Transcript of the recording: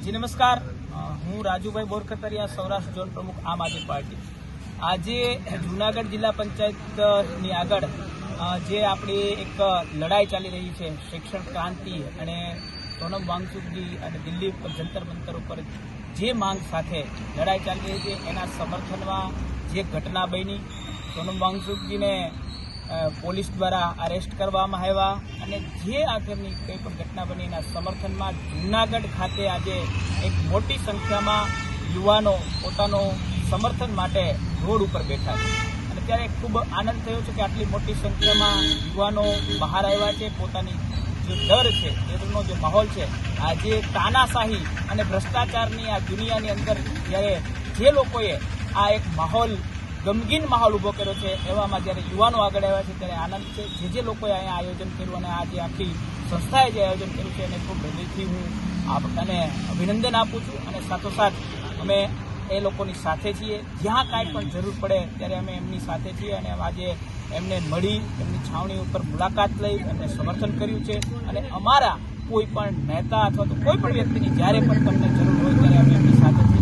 જી નમસ્કાર, હું રાજુભાઈ બોરખતરિયા, સૌરાષ્ટ્ર ઝોન પ્રમુખ આમ આદમી પાર્ટી। આજે જૂનાગઢ જિલ્લા પંચાયતની આગળ જે આપણી એક લડાઈ ચાલી રહી છે, શિક્ષણ ક્રાંતિ અને સોનમ વાંગચુકજી અને દિલ્હી જંતર મંતર ઉપર જે માંગ સાથે લડાઈ ચાલી રહી છે, એના સમર્થનમાં જે ઘટના બની, સોનમ વાંગચુકજીને પોલીસ દ્વારા અરેસ્ટ કરવામાં આવ્યા અને જે આગળની કંઈ પણ ઘટના બની એના સમર્થનમાં જૂનાગઢ ખાતે આજે એક મોટી સંખ્યામાં યુવાનો પોતાનો સમર્થન માટે રોડ ઉપર બેઠા છે અને ત્યારે ખૂબ આનંદ થયો છે કે આટલી મોટી સંખ્યામાં યુવાનો બહાર આવ્યા છે। પોતાની જે ડર છે, ડરનો જે માહોલ છે, આજે તાનાશાહી અને ભ્રષ્ટાચારની આ દુનિયાની અંદર જ્યારે જે લોકોએ આ એક માહોલ ગમગીન માહોલ ઊભો કર્યો છે, એવામાં જ્યારે યુવાનો આગળ આવ્યા છે ત્યારે આનંદ છે। જે લોકોએ અહીંયા આયોજન કર્યું અને આ જે આખી સંસ્થાએ જે આયોજન કર્યું છે એને ખૂબ હૃદયથી હું આપણને અભિનંદન આપું છું અને સાથોસાથ અમે એ લોકોની સાથે છીએ। જ્યાં કાંઈ પણ જરૂર પડે ત્યારે અમે એમની સાથે છીએ અને આજે એમને મળી, એમની છાવણી ઉપર મુલાકાત લઈ એમને સમર્થન કર્યું છે અને અમારા કોઈ પણ નેતા અથવા તો કોઈ પણ વ્યક્તિની જ્યારે પણ તમને જરૂર હોય ત્યારે અમે એમની સાથે છીએ।